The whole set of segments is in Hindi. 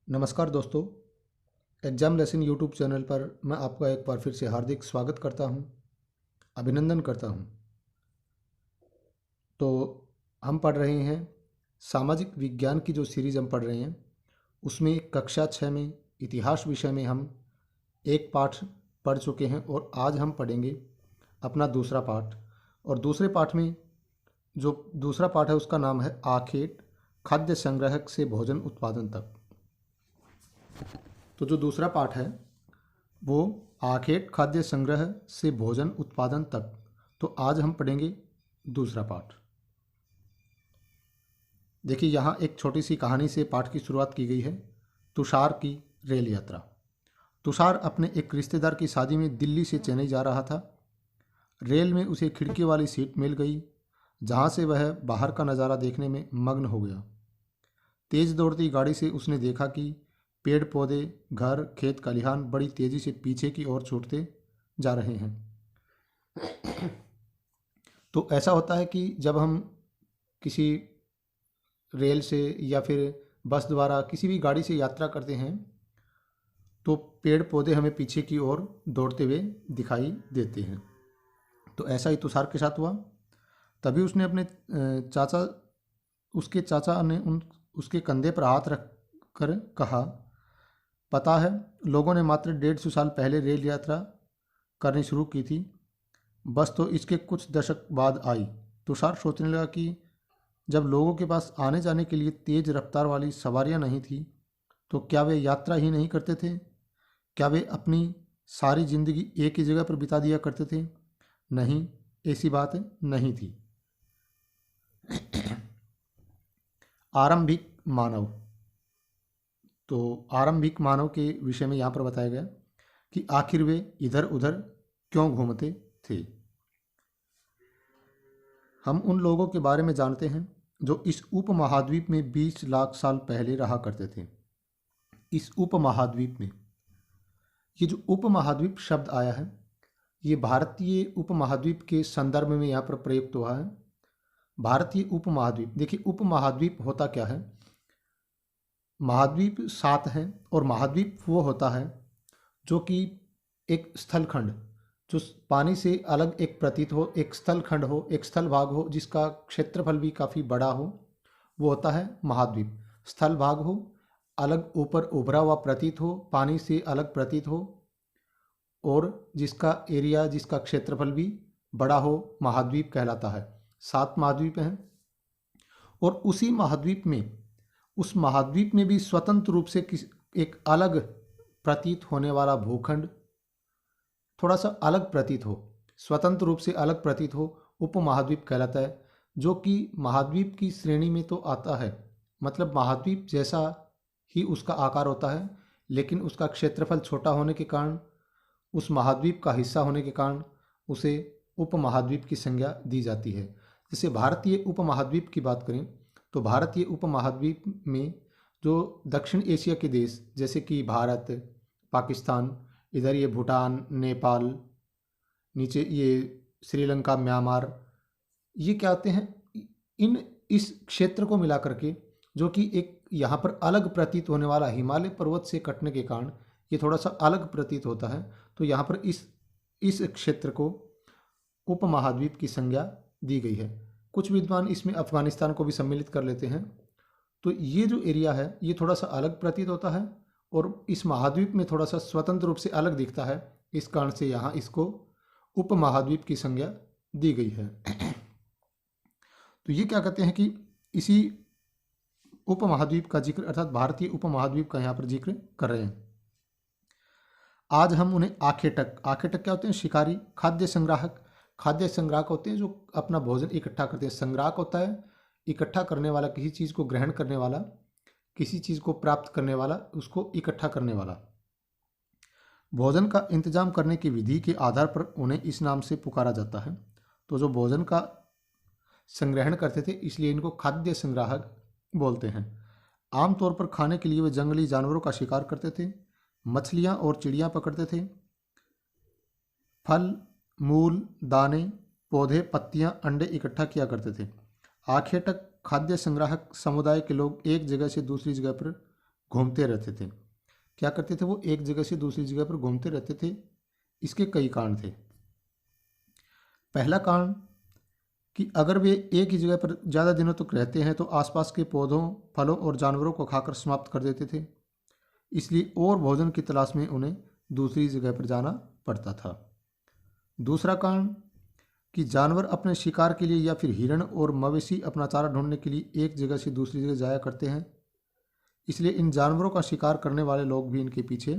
नमस्कार दोस्तों। एग्ज़ाम लेसन यूट्यूब चैनल पर मैं आपका एक बार फिर से हार्दिक स्वागत करता हूं, अभिनंदन करता हूं। तो हम पढ़ रहे हैं सामाजिक विज्ञान की जो सीरीज़ हम पढ़ रहे हैं उसमें कक्षा 6 में इतिहास विषय में हम एक पाठ पढ़ चुके हैं और आज हम पढ़ेंगे अपना दूसरा पाठ। और दूसरे पाठ में जो दूसरा पाठ है उसका नाम है आखेट खाद्य संग्रहक से भोजन उत्पादन तक। तो जो दूसरा पाठ है वो आखेट खाद्य संग्रह से भोजन उत्पादन तक। तो आज हम पढ़ेंगे दूसरा पाठ। देखिए, यहाँ एक छोटी सी कहानी से पाठ की शुरुआत की गई है। तुषार की रेल यात्रा। तुषार अपने एक रिश्तेदार की शादी में दिल्ली से चेन्नई जा रहा था। रेल में उसे खिड़की वाली सीट मिल गई जहाँ से वह बाहर का नज़ारा देखने में मग्न हो गया। तेज दौड़ती गाड़ी से उसने देखा कि पेड़ पौधे, घर, खेत खलिहान बड़ी तेज़ी से पीछे की ओर छूटते जा रहे हैं। तो ऐसा होता है कि जब हम किसी रेल से या फिर बस द्वारा किसी भी गाड़ी से यात्रा करते हैं तो पेड़ पौधे हमें पीछे की ओर दौड़ते हुए दिखाई देते हैं। तो ऐसा ही तुषार के साथ हुआ। तभी उसने अपने उसके चाचा ने उसके कंधे पर हाथ रख कर कहा, पता है, लोगों ने मात्र 150 साल पहले रेल यात्रा करनी शुरू की थी, बस तो इसके कुछ दशक बाद आई। तुषार सोचने लगा कि जब लोगों के पास आने जाने के लिए तेज रफ्तार वाली सवारियां नहीं थी तो क्या वे यात्रा ही नहीं करते थे? क्या वे अपनी सारी जिंदगी एक ही जगह पर बिता दिया करते थे? नहीं, ऐसी बात नहीं थी। आरंभिक मानव। तो आरंभिक मानव के विषय में यहाँ पर बताया गया कि आखिर वे इधर उधर क्यों घूमते थे। हम उन लोगों के बारे में जानते हैं जो इस उपमहाद्वीप में 20 लाख साल पहले रहा करते थे। इस उपमहाद्वीप में, ये जो उपमहाद्वीप शब्द आया है ये भारतीय उपमहाद्वीप के संदर्भ में यहाँ पर प्रयुक्त हुआ है। भारतीय उपमहाद्वीप, देखिए उपमहाद्वीप होता क्या है। महाद्वीप 7 हैं और महाद्वीप वो होता है जो कि एक स्थलखंड, जो पानी से अलग एक प्रतीत हो, एक स्थलखंड हो, एक स्थल भाग हो जिसका क्षेत्रफल भी काफ़ी बड़ा हो, वो होता है महाद्वीप। स्थल भाग हो, अलग ऊपर उभरा हुआ प्रतीत हो, पानी से अलग प्रतीत हो और जिसका एरिया, जिसका क्षेत्रफल भी बड़ा हो, महाद्वीप कहलाता है। 7 महाद्वीप हैं और उसी महाद्वीप में, उस महाद्वीप में भी स्वतंत्र रूप से एक अलग प्रतीत होने वाला भूखंड, थोड़ा सा अलग प्रतीत हो, स्वतंत्र रूप से अलग प्रतीत हो, उपमहाद्वीप कहलाता है। जो कि महाद्वीप की श्रेणी में तो आता है, मतलब महाद्वीप जैसा ही उसका आकार होता है, लेकिन उसका क्षेत्रफल छोटा होने के कारण, उस महाद्वीप का हिस्सा होने के कारण उसे उपमहाद्वीप की संज्ञा दी जाती है। जैसे भारतीय उपमहाद्वीप की बात करें तो भारतीय उपमहाद्वीप में जो दक्षिण एशिया के देश जैसे कि भारत, पाकिस्तान, इधर ये भूटान, नेपाल, नीचे ये श्रीलंका, म्यांमार, ये क्या होते हैं, इन इस क्षेत्र को मिला करके जो कि एक यहाँ पर अलग प्रतीत होने वाला हिमालय पर्वत से कटने के कारण ये थोड़ा सा अलग प्रतीत होता है। तो यहाँ पर इस क्षेत्र को उपमहाद्वीप की संज्ञा दी गई है। कुछ विद्वान इसमें अफगानिस्तान को भी सम्मिलित कर लेते हैं। तो ये जो एरिया है ये थोड़ा सा अलग प्रतीत होता है और इस महाद्वीप में थोड़ा सा स्वतंत्र रूप से अलग दिखता है, इस कारण से यहाँ इसको उपमहाद्वीप की संज्ञा दी गई है। तो ये क्या कहते हैं कि इसी उपमहाद्वीप का जिक्र, अर्थात भारतीय उपमहाद्वीप का यहाँ पर जिक्र कर रहे हैं। आज हम उन्हें आखेटक, आखेटक क्या होते हैं, शिकारी, खाद्य संग्राहक, खाद्य संग्राहक होते हैं जो अपना भोजन इकट्ठा करते हैं। संग्राहक होता है इकट्ठा करने वाला, किसी चीज़ को ग्रहण करने वाला, किसी चीज़ को प्राप्त करने वाला, उसको इकट्ठा करने वाला। भोजन का इंतजाम करने की विधि के आधार पर उन्हें इस नाम से पुकारा जाता है। तो जो भोजन का संग्रहण करते थे इसलिए इनको खाद्य संग्राहक बोलते हैं। आमतौर पर खाने के लिए वे जंगली जानवरों का शिकार करते थे, मछलियाँ और चिड़ियाँ पकड़ते थे, फल, मूल, दाने, पौधे, पत्तियां, अंडे इकट्ठा किया करते थे। आखेटक खाद्य संग्राहक समुदाय के लोग एक जगह से दूसरी जगह पर घूमते रहते थे। क्या करते थे वो? एक जगह से दूसरी जगह पर घूमते रहते थे। इसके कई कारण थे। पहला कारण कि अगर वे एक ही जगह पर ज़्यादा दिनों तक रहते हैं तो आसपास के पौधों, फलों और जानवरों को खाकर समाप्त कर देते थे, इसलिए और भोजन की तलाश में उन्हें दूसरी जगह पर जाना पड़ता था। दूसरा कारण कि जानवर अपने शिकार के लिए या फिर हिरण और मवेशी अपना चारा ढूंढने के लिए एक जगह से दूसरी जगह जाया करते हैं, इसलिए इन जानवरों का शिकार करने वाले लोग भी इनके पीछे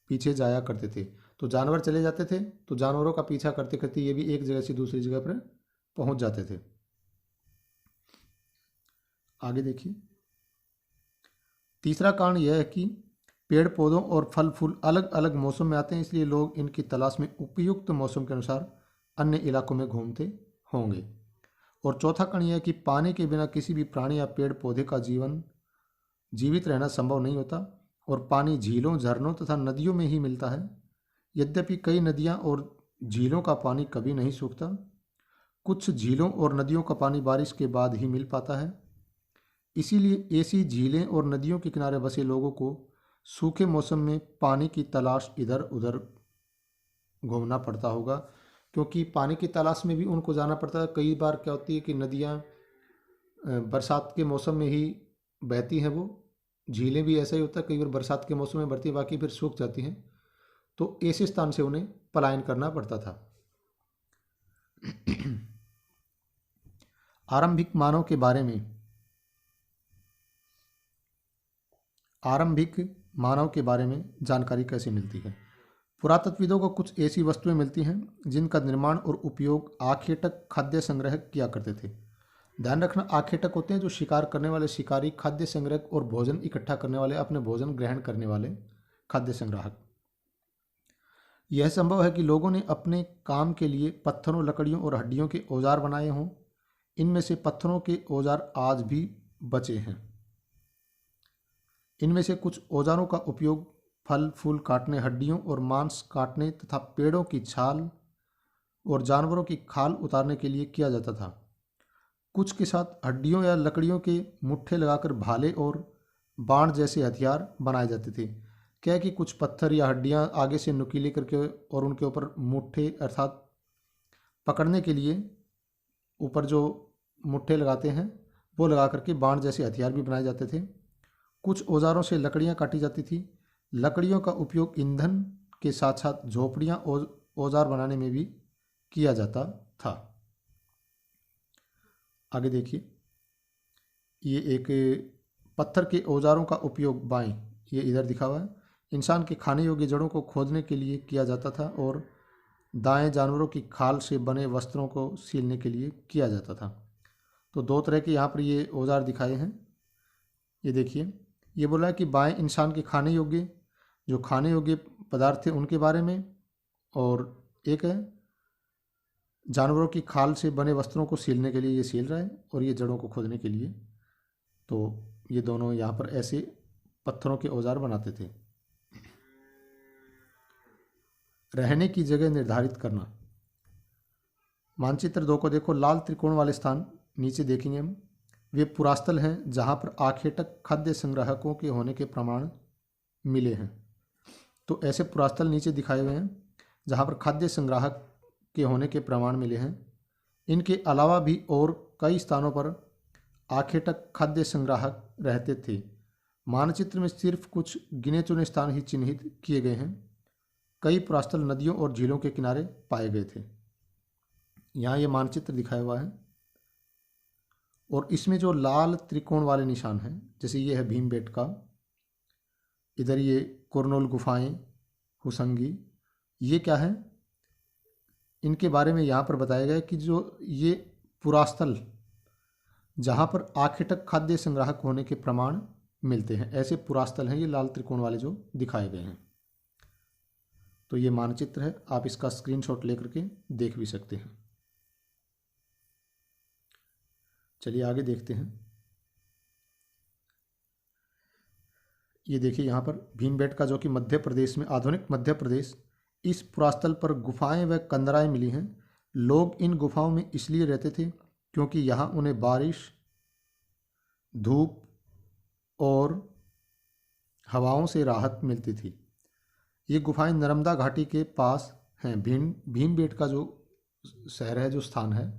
पीछे जाया करते थे। तो जानवर चले जाते थे तो जानवरों का पीछा करते करते ये भी एक जगह से दूसरी जगह पर पहुंच जाते थे। आगे देखिए। तीसरा कारण यह है कि पेड़ पौधों और फल फूल अलग अलग मौसम में आते हैं, इसलिए लोग इनकी तलाश में उपयुक्त मौसम के अनुसार अन्य इलाकों में घूमते होंगे। और चौथा कारण यह है कि पानी के बिना किसी भी प्राणी या पेड़ पौधे का जीवित रहना संभव नहीं होता और पानी झीलों, झरनों तथा नदियों में ही मिलता है। यद्यपि कई नदियाँ और झीलों का पानी कभी नहीं सूखता, कुछ झीलों और नदियों का पानी बारिश के बाद ही मिल पाता है। इसीलिए ऐसी झीलें और नदियों के किनारे बसे लोगों को सूखे मौसम में पानी की तलाश इधर उधर घूमना पड़ता होगा, क्योंकि पानी की तलाश में भी उनको जाना पड़ता है। कई बार क्या होती है कि नदियाँ बरसात के मौसम में ही बहती हैं, वो झीलें भी ऐसा ही होता है, कई बार बरसात के मौसम में बढ़ती है, बाकी फिर सूख जाती हैं। तो ऐसे स्थान से उन्हें पलायन करना पड़ता था। आरंभिक मानव के बारे में आरंभिक मानव के बारे में जानकारी कैसे मिलती है? पुरातत्वविदों को कुछ ऐसी वस्तुएं मिलती हैं जिनका निर्माण और उपयोग आखेटक खाद्य संग्रह किया करते थे। ध्यान रखना, आखेटक होते हैं जो शिकार करने वाले शिकारी, खाद्य संग्रह और भोजन इकट्ठा करने वाले, अपने भोजन ग्रहण करने वाले खाद्य संग्राहक। यह संभव है कि लोगों ने अपने काम के लिए पत्थरों, लकड़ियों और हड्डियों के औजार बनाए हों। इनमें से पत्थरों के औजार आज भी बचे हैं। इनमें से कुछ औजारों का उपयोग फल फूल काटने, हड्डियों और मांस काटने तथा पेड़ों की छाल और जानवरों की खाल उतारने के लिए किया जाता था। कुछ के साथ हड्डियों या लकड़ियों के मुट्ठे लगाकर भाले और बाण जैसे हथियार बनाए जाते थे। क्या है कि कुछ पत्थर या हड्डियां आगे से नुकीले करके और उनके ऊपर मुट्ठे अर्थात पकड़ने के लिए ऊपर जो मुट्ठे लगाते हैं वो लगा करके बाण जैसे हथियार भी बनाए जाते थे। कुछ औजारों से लकड़ियां काटी जाती थी। लकड़ियों का उपयोग ईंधन के साथ साथ झोपड़ियां और औजार बनाने में भी किया जाता था। आगे देखिए, ये एक पत्थर के औजारों का उपयोग बाएं, ये इधर दिखा हुआ है, इंसान के खाने योग्य जड़ों को खोदने के लिए किया जाता था और दाएं जानवरों की खाल से बने वस्त्रों को सीलने के लिए किया जाता था। तो दो तरह के यहाँ पर ये औजार दिखाए हैं। ये देखिए, ये बोला है कि बाएं इंसान के खाने योग्य, जो खाने योग्य पदार्थ थे उनके बारे में, और एक है जानवरों की खाल से बने वस्त्रों को सीलने के लिए ये सील रहा है, और ये जड़ों को खोदने के लिए। तो ये दोनों यहाँ पर ऐसे पत्थरों के औजार बनाते थे। रहने की जगह निर्धारित करना। मानचित्र 2 को देखो, लाल त्रिकोण वाले स्थान नीचे देखेंगे हम, वे पुरास्थल हैं जहाँ पर आखेटक खाद्य संग्राहकों के होने के प्रमाण मिले हैं। तो ऐसे पुरास्थल नीचे दिखाए हुए हैं जहाँ पर खाद्य संग्राहक के होने के प्रमाण मिले हैं। इनके अलावा भी और कई स्थानों पर आखेटक खाद्य संग्राहक रहते थे। मानचित्र में सिर्फ कुछ गिने चुने स्थान ही चिन्हित किए गए हैं। कई पुरास्थल नदियों और झीलों के किनारे पाए गए थे। यहाँ ये मानचित्र दिखाया हुआ है, और इसमें जो लाल त्रिकोण वाले निशान हैं, जैसे ये है भीमबेटका, इधर ये कुरनूल गुफाएं, हुसंगी, ये क्या है, इनके बारे में यहाँ पर बताया गया है कि जो ये पुरास्थल जहाँ पर आखेटक खाद्य संग्राहक होने के प्रमाण मिलते हैं, ऐसे पुरास्थल हैं ये लाल त्रिकोण वाले जो दिखाए गए हैं। तो ये मानचित्र है, आप इसका स्क्रीनशॉट लेकर के देख भी सकते हैं। चलिए आगे देखते हैं। ये देखिए यहाँ पर भीमबेटका, जो कि मध्य प्रदेश में, आधुनिक मध्य प्रदेश, इस पुरास्थल पर गुफाएं व कंदराएं मिली हैं। लोग इन गुफाओं में इसलिए रहते थे क्योंकि यहाँ उन्हें बारिश, धूप और हवाओं से राहत मिलती थी। ये गुफाएं नर्मदा घाटी के पास हैं। भीमबेट का जो शहर है, जो स्थान है,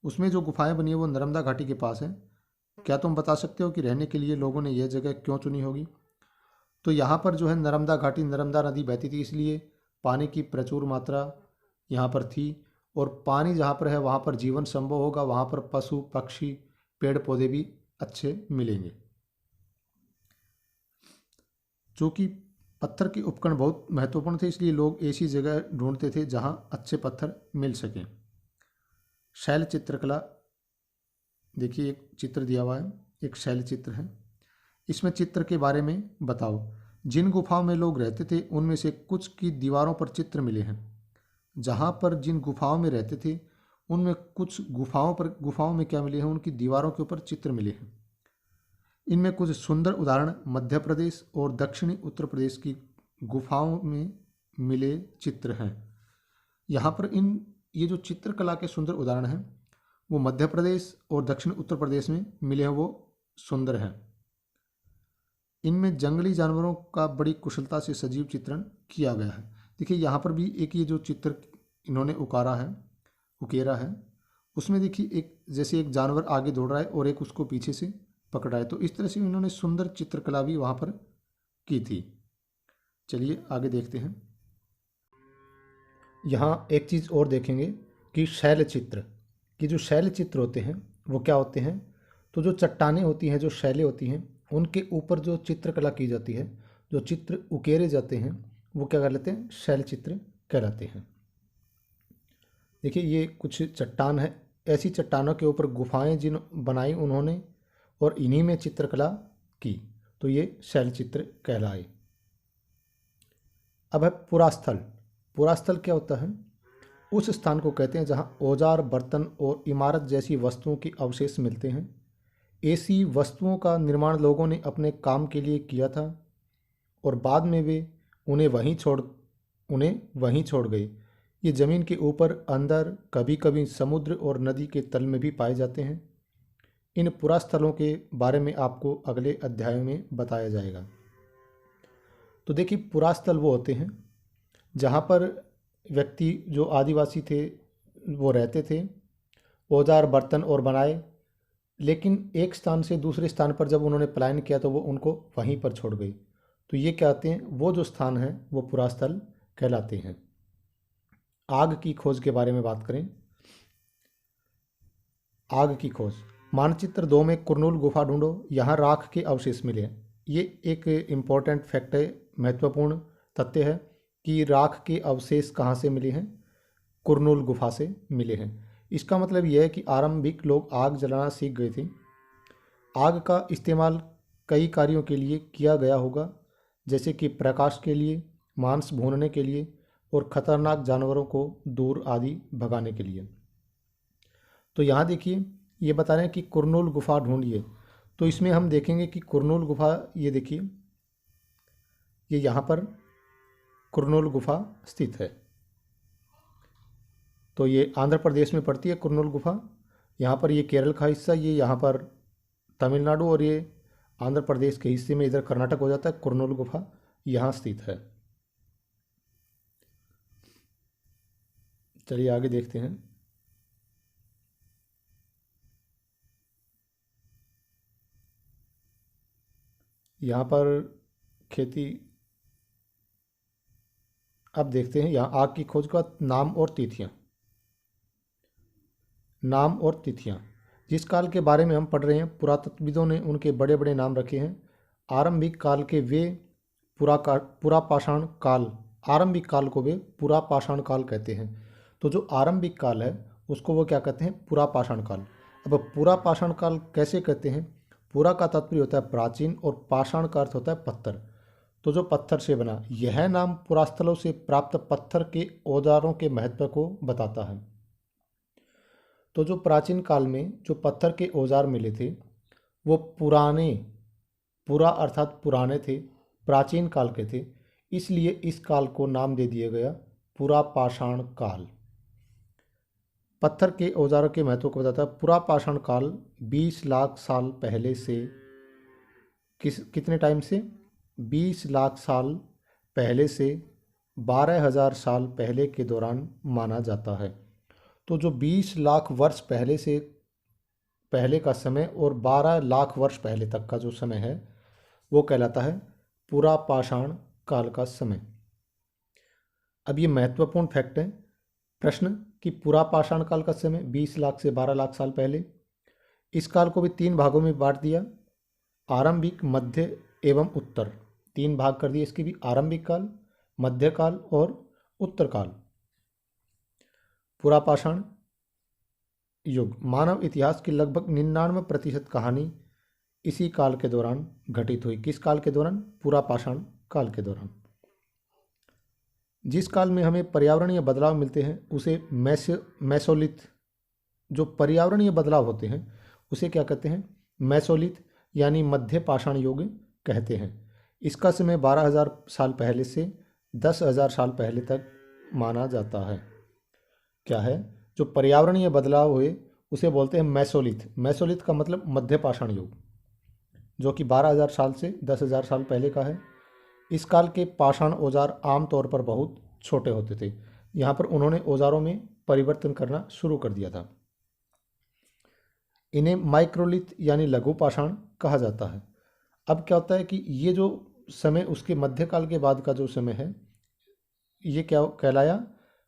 उसमें जो गुफाएं बनी है वो नर्मदा घाटी के पास है। क्या तुम बता सकते हो कि रहने के लिए लोगों ने यह जगह क्यों चुनी होगी? तो यहाँ पर जो है नर्मदा घाटी, नर्मदा नदी बहती थी, इसलिए पानी की प्रचुर मात्रा यहाँ पर थी। और पानी जहाँ पर है वहाँ पर जीवन संभव होगा, वहाँ पर पशु पक्षी पेड़ पौधे भी अच्छे मिलेंगे। चूँकि पत्थर के उपकरण बहुत महत्वपूर्ण थे, इसलिए लोग ऐसी जगह ढूंढते थे जहाँ अच्छे पत्थर मिल सकें। शैल चित्रकला, देखिए एक चित्र दिया हुआ है, एक शैल चित्र है। इसमें चित्र के बारे में बताओ। जिन गुफाओं में लोग रहते थे उनमें से कुछ की दीवारों पर चित्र मिले हैं। जहाँ पर जिन गुफाओं में रहते थे उनमें कुछ गुफाओं में क्या मिले हैं, उनकी दीवारों के ऊपर चित्र मिले हैं। इनमें कुछ सुंदर उदाहरण मध्य प्रदेश और दक्षिणी उत्तर प्रदेश की गुफाओं में मिले चित्र हैं। यहाँ पर ये जो चित्रकला के सुंदर उदाहरण हैं वो मध्य प्रदेश और दक्षिण उत्तर प्रदेश में मिले हैं, वो सुंदर हैं। इनमें जंगली जानवरों का बड़ी कुशलता से सजीव चित्रण किया गया है। देखिए यहाँ पर भी एक ये जो चित्र इन्होंने उकेरा है, उसमें देखिए एक जैसे एक जानवर आगे दौड़ रहा है और एक उसको पीछे से पकड़ रहा है, तो इस तरह से इन्होंने सुंदर चित्रकला भी वहाँ पर की थी। चलिए आगे देखते हैं। यहाँ एक चीज़ और देखेंगे कि शैल चित्र, कि जो शैल चित्र होते हैं वो क्या होते हैं, तो जो चट्टानें होती हैं, जो शैलें होती हैं, उनके ऊपर जो चित्रकला की जाती है, जो चित्र उकेरे जाते हैं, वो क्या कहलाते हैं, शैल चित्र कहलाते हैं। देखिए ये कुछ चट्टान है, ऐसी चट्टानों के ऊपर गुफाएं जिन बनाई उन्होंने और इन्हीं में चित्रकला की, तो ये शैल चित्र कहलाए। अब है पुरास्थल। पुरास्थल क्या होता है? उस स्थान को कहते हैं जहाँ औजार, बर्तन और इमारत जैसी वस्तुओं के अवशेष मिलते हैं। ऐसी वस्तुओं का निर्माण लोगों ने अपने काम के लिए किया था और बाद में वे उन्हें वहीं छोड़ गए। ये ज़मीन के ऊपर, अंदर, कभी कभी समुद्र और नदी के तल में भी पाए जाते हैं। इन पुरास्थलों के बारे में आपको अगले अध्याय में बताया जाएगा। तो देखिए पुरास्थल वो होते हैं जहाँ पर व्यक्ति जो आदिवासी थे वो रहते थे, औजार बर्तन और बनाए, लेकिन एक स्थान से दूसरे स्थान पर जब उन्होंने पलायन किया तो वो उनको वहीं पर छोड़ गए। तो ये कहते हैं, वो जो स्थान है वो पुरास्थल कहलाते हैं। आग की खोज के बारे में बात करें। आग की खोज, मानचित्र 2 में कुरनूल गुफा ढूंढो, यहाँ राख के अवशेष मिले हैं। ये एक इम्पॉर्टेंट फैक्ट है, महत्वपूर्ण तथ्य है कि राख के अवशेष कहाँ से मिले हैं, कुरनूल गुफा से मिले हैं। इसका मतलब यह है कि आरंभिक लोग आग जलाना सीख गए थे। आग का इस्तेमाल कई कार्यों के लिए किया गया होगा, जैसे कि प्रकाश के लिए, मांस भूनने के लिए और खतरनाक जानवरों को दूर आदि भगाने के लिए। तो यहाँ देखिए ये बता रहे हैं कि कुरनूल गुफा ढूंढिए, तो इसमें हम देखेंगे कि कुरनूल गुफा, ये देखिए ये यहाँ पर कुरनूल गुफा स्थित है। तो ये आंध्र प्रदेश में पड़ती है कुरनूल गुफा। यहाँ पर ये केरल का हिस्सा, ये यहाँ पर तमिलनाडु और ये आंध्र प्रदेश के हिस्से में इधर कर्नाटक हो जाता है। कुरनूल गुफा यहाँ स्थित है। चलिए आगे देखते हैं। यहाँ पर खेती, अब देखते हैं यहाँ आग की खोज का नाम और तिथियाँ। नाम और तिथियाँ, जिस काल के बारे में हम पढ़ रहे हैं, पुरातत्वविदों ने उनके बड़े बड़े नाम रखे हैं। आरंभिक काल के वे पुरापाषाण काल, आरंभिक काल को वे पुरापाषाण काल कहते हैं। तो जो आरंभिक काल है उसको वो क्या कहते हैं, पुरापाषाण काल। अब पुरापाषाण काल कैसे कहते हैं? पुरा का तात्पर्य होता है प्राचीन और पाषाण का अर्थ होता है पत्थर। तो जो पत्थर से बना, यह नाम पुरास्थलों से प्राप्त पत्थर के औजारों के महत्व को बताता है। तो जो प्राचीन काल में जो पत्थर के औजार मिले थे वो पुरा अर्थात पुराने थे, प्राचीन काल के थे, इसलिए इस काल को नाम दे दिया गया पुरापाषाण काल। पत्थर के औजारों के महत्व को बताता है। पुरापाषाण काल 20 लाख साल पहले से कितने टाइम से, 20 लाख साल पहले से 12,000 साल पहले के दौरान माना जाता है। तो जो 20 लाख वर्ष पहले से पहले का समय और 12 लाख वर्ष पहले तक का जो समय है वो कहलाता है पुरा पाषाण काल का समय। अब ये महत्वपूर्ण फैक्ट है प्रश्न कि पुरा पाषाण काल का समय 20 लाख से 12 लाख साल पहले। इस काल को भी 3 भागों में बांट दिया, आरंभिक, मध्य एवं उत्तर। 3 भाग कर दिए इसके भी, आरंभिक काल, मध्यकाल और उत्तर काल। पुरा पाषाण युग मानव इतिहास की लगभग 99% कहानी इसी काल के दौरान घटित हुई। किस काल के दौरान? पुरा पाषाण काल के दौरान। जिस काल में हमें पर्यावरणीय बदलाव मिलते हैं उसे मेसोलिथ, जो पर्यावरणीय बदलाव होते हैं उसे क्या कहते हैं? मेसोलिथ यानी मध्य पाषाण युग कहते हैं। इसका समय 12,000 साल पहले से 10,000 साल पहले तक माना जाता है। क्या है? जो पर्यावरणीय बदलाव हुए उसे बोलते हैं मेसोलिथ। मेसोलिथ का मतलब मध्य पाषाण युग, जो कि 12,000 साल से 10,000 साल पहले का है। इस काल के पाषाण औजार आमतौर पर बहुत छोटे होते थे। यहाँ पर उन्होंने औजारों में परिवर्तन करना शुरू कर दिया था। इन्हें माइक्रोलिथ यानी लघु पाषाण कहा जाता है। अब क्या होता है कि ये जो समय उसके मध्यकाल के बाद का जो समय है ये क्या कहलाया?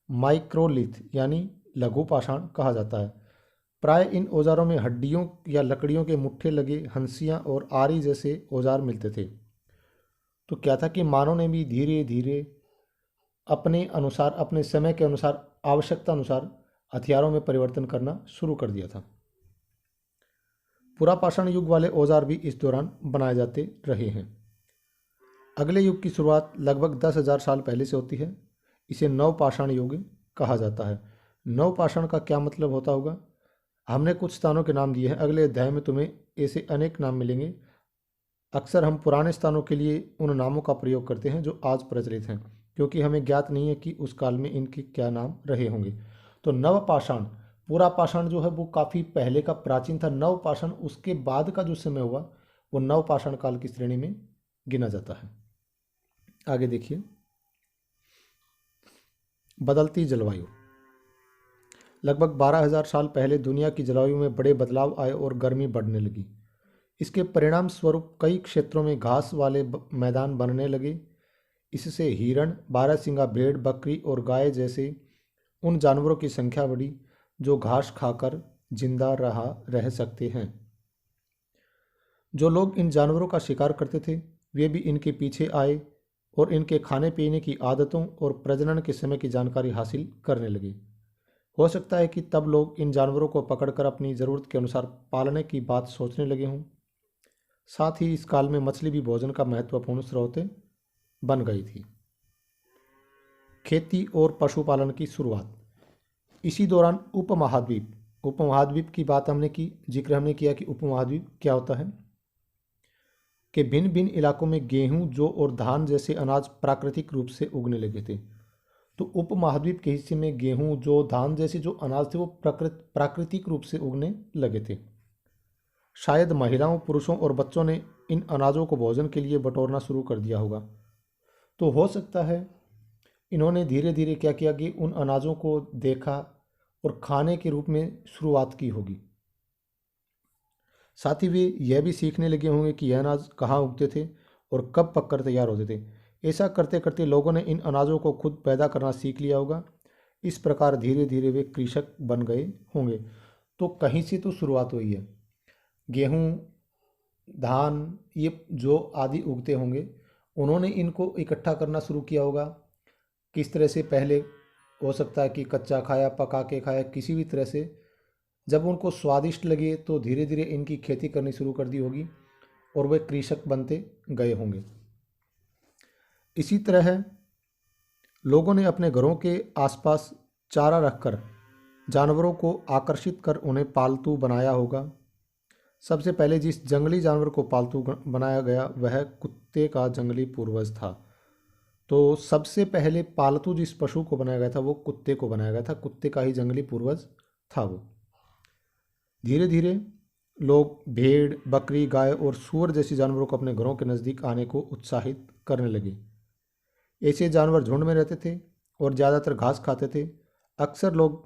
माइक्रोलिथ यानी लघु पाषाण कहा जाता है। प्राय इन औजारों में हड्डियों या लकड़ियों के मुट्ठे लगे हंसियां और आरी जैसे औजार मिलते थे। तो क्या था कि मानव ने भी धीरे धीरे अपने अनुसार, अपने समय के अनुसार, आवश्यकता अनुसार हथियारों में परिवर्तन करना शुरू कर दिया था। पुरा पाषाण युग वाले औजार भी इस दौरान बनाए जाते रहे हैं। अगले युग की शुरुआत लगभग 10,000 साल पहले से होती है। इसे नव पाषाण युग कहा जाता है। नव पाषाण का क्या मतलब होता होगा? हमने कुछ स्थानों के नाम दिए हैं, अगले अध्याय में तुम्हें ऐसे अनेक नाम मिलेंगे। अक्सर हम पुराने स्थानों के लिए उन नामों का प्रयोग करते हैं जो आज प्रचलित हैं, क्योंकि हमें ज्ञात नहीं है कि उस काल में इनके क्या नाम रहे होंगे। तो नव पाषाण, पूरा पाषाण जो है वो काफ़ी पहले का प्राचीन था। नव पाषाण उसके बाद का जो समय हुआ वो नव पाषाण काल की श्रेणी में गिना जाता है। आगे देखिए, बदलती जलवायु। लगभग 12,000 साल पहले दुनिया की जलवायु में बड़े बदलाव आए और गर्मी बढ़ने लगी। इसके परिणाम स्वरूप कई क्षेत्रों में घास वाले मैदान बनने लगे। इससे हिरण, बारहसिंगा भेड़, बकरी और गाय जैसे उन जानवरों की संख्या बढ़ी जो घास खाकर जिंदा रह सकते हैं। जो लोग इन जानवरों का शिकार करते थे वे भी इनके पीछे आए और इनके खाने पीने की आदतों और प्रजनन के समय की जानकारी हासिल करने लगे। हो सकता है कि तब लोग इन जानवरों को पकड़कर अपनी ज़रूरत के अनुसार पालने की बात सोचने लगे हों। साथ ही इस काल में मछली भी भोजन का महत्वपूर्ण स्रोत बन गई थी। खेती और पशुपालन की शुरुआत। इसी दौरान उपमहाद्वीप की बात हमने की, जिक्र हमने किया कि उपमहाद्वीप क्या होता है कि भिन्न भिन्न इलाकों में गेहूं, जौ और धान जैसे अनाज प्राकृतिक रूप से उगने लगे थे। तो उपमहाद्वीप के हिस्से में गेहूं, जौ, धान जैसे जो अनाज थे वो प्राकृतिक रूप से उगने लगे थे। शायद महिलाओं, पुरुषों और बच्चों ने इन अनाजों को भोजन के लिए बटोरना शुरू कर दिया होगा। तो हो सकता है इन्होंने धीरे धीरे क्या किया कि उन अनाजों को देखा और खाने के रूप में शुरुआत की होगी। साथ ही वे यह भी सीखने लगे होंगे कि यह अनाज कहाँ उगते थे और कब पककर तैयार होते थे। ऐसा करते करते लोगों ने इन अनाजों को खुद पैदा करना सीख लिया होगा। इस प्रकार धीरे धीरे वे कृषक बन गए होंगे। तो कहीं से तो शुरुआत हुई है। गेहूँ, धान, ये जो आदि उगते होंगे उन्होंने इनको इकट्ठा करना शुरू किया होगा। किस तरह से? पहले हो सकता है कि कच्चा खाया, पका के खाया, किसी भी तरह से जब उनको स्वादिष्ट लगे तो धीरे धीरे इनकी खेती करनी शुरू कर दी होगी और वे कृषक बनते गए होंगे। इसी तरह लोगों ने अपने घरों के आसपास चारा रखकर जानवरों को आकर्षित कर उन्हें पालतू बनाया होगा। सबसे पहले जिस जंगली जानवर को पालतू बनाया गया वह कुत्ते का जंगली पूर्वज था। तो सबसे पहले पालतू जिस पशु को बनाया गया था वो कुत्ते को बनाया गया था। कुत्ते का ही जंगली पूर्वज था वो। धीरे धीरे लोग भेड़, बकरी, गाय और सूअर जैसे जानवरों को अपने घरों के नज़दीक आने को उत्साहित करने लगे। ऐसे जानवर झुंड में रहते थे और ज़्यादातर घास खाते थे। अक्सर लोग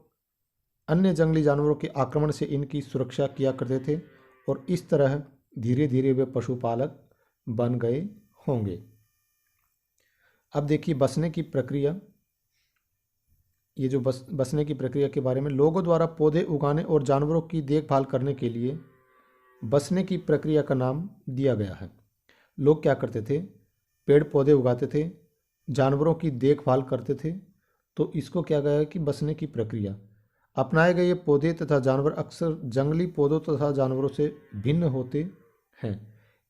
अन्य जंगली जानवरों के आक्रमण से इनकी सुरक्षा किया करते थे और इस तरह धीरे धीरे वे पशुपालक बन गए होंगे। अब देखिए बसने की प्रक्रिया। ये जो बसने की प्रक्रिया के बारे में, लोगों द्वारा पौधे उगाने और जानवरों की देखभाल करने के लिए बसने की प्रक्रिया का नाम दिया गया है। लोग क्या करते थे, पेड़ पौधे उगाते थे, जानवरों की देखभाल करते थे, तो इसको क्या गया कि बसने की प्रक्रिया। अपनाए गए ये पौधे तथा जानवर अक्सर जंगली पौधों तथा जानवरों से भिन्न होते हैं।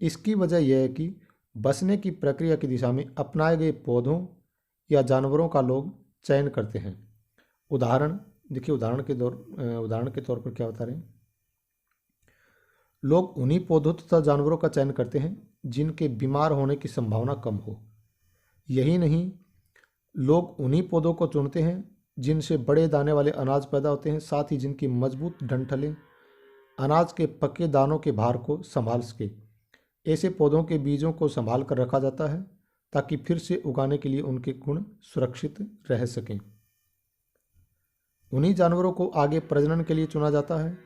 इसकी वजह यह है कि बसने की प्रक्रिया की दिशा में अपनाए गए पौधों या जानवरों का लोग चयन करते हैं। उदाहरण देखिए, उदाहरण के तौर पर क्या बता रहे हैं। लोग उन्हीं पौधों तथा जानवरों का चयन करते हैं जिनके बीमार होने की संभावना कम हो। यही नहीं, लोग उन्हीं पौधों को चुनते हैं जिनसे बड़े दाने वाले अनाज पैदा होते हैं, साथ ही जिनकी मजबूत डंठलें अनाज के पके दानों के भार को संभाल सके। ऐसे पौधों के बीजों को संभाल कर रखा जाता है ताकि फिर से उगाने के लिए उनके गुण सुरक्षित रह सकें। उन्हीं जानवरों को आगे प्रजनन के लिए चुना जाता है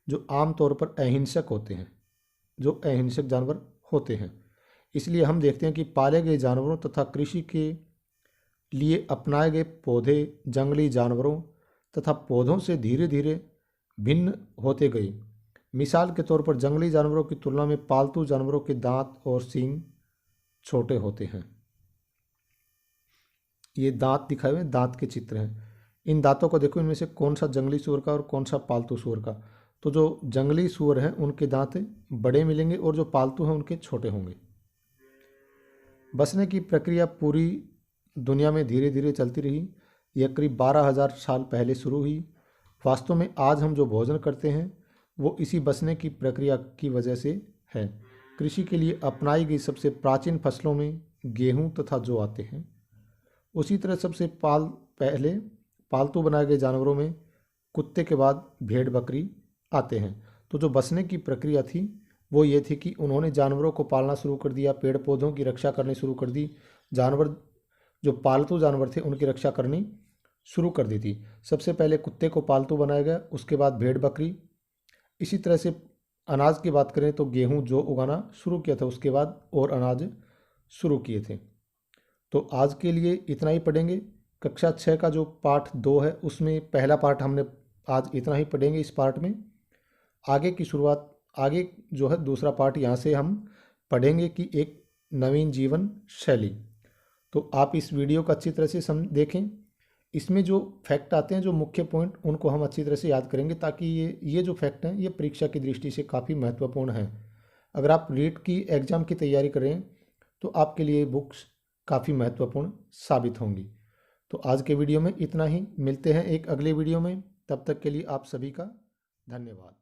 जो आमतौर पर अहिंसक होते हैं, जो अहिंसक जानवर होते हैं। इसलिए हम देखते हैं कि पाले गए जानवरों तथा कृषि के लिए अपनाए गए पौधे जंगली जानवरों तथा पौधों से धीरे धीरे भिन्न होते गए। मिसाल के तौर पर जंगली जानवरों की तुलना में पालतू जानवरों के दांत और सींग छोटे होते हैं। ये दांत दिखाए हुए दांत के चित्र हैं। इन दांतों को देखो, इनमें से कौन सा जंगली सूअर का और कौन सा पालतू सूअर का। तो जो जंगली सूअर हैं उनके दांत बड़े मिलेंगे और जो पालतू हैं उनके छोटे होंगे। बसने की प्रक्रिया पूरी दुनिया में धीरे धीरे चलती रही। यह करीब 12,000 साल पहले शुरू हुई। वास्तव में आज हम जो भोजन करते हैं वो इसी बसने की प्रक्रिया की वजह से है। कृषि के लिए अपनाई गई सबसे प्राचीन फसलों में गेहूं तथा जौ आते हैं। उसी तरह सबसे पहले पालतू बनाए गए जानवरों में कुत्ते के बाद भेड़ बकरी आते हैं। तो जो बसने की प्रक्रिया थी वो ये थी कि उन्होंने जानवरों को पालना शुरू कर दिया, पेड़ पौधों की रक्षा करनी शुरू कर दी, जानवर जो पालतू जानवर थे उनकी रक्षा करनी शुरू कर दी थी। सबसे पहले कुत्ते को पालतू बनाया गया, उसके बाद भेड़ बकरी। इसी तरह से अनाज की बात करें तो गेहूं जो उगाना शुरू किया था, उसके बाद और अनाज शुरू किए थे। तो आज के लिए इतना ही पढ़ेंगे। कक्षा 6 का जो पाठ 2 है उसमें पहला पाठ हमने आज इतना ही पढ़ेंगे। इस पार्ट में आगे की शुरुआत, आगे जो है दूसरा पार्ट यहाँ से हम पढ़ेंगे कि एक नवीन जीवन शैली। तो आप इस वीडियो को अच्छी तरह से देखें। इसमें जो फैक्ट आते हैं, जो मुख्य पॉइंट, उनको हम अच्छी तरह से याद करेंगे ताकि ये जो फैक्ट हैं ये परीक्षा की दृष्टि से काफ़ी महत्वपूर्ण हैं। अगर आप रीट की एग्ज़ाम की तैयारी करें तो आपके लिए बुक्स काफ़ी महत्वपूर्ण साबित होंगी। तो आज के वीडियो में इतना ही। मिलते हैं एक अगले वीडियो में। तब तक के लिए आप सभी का धन्यवाद।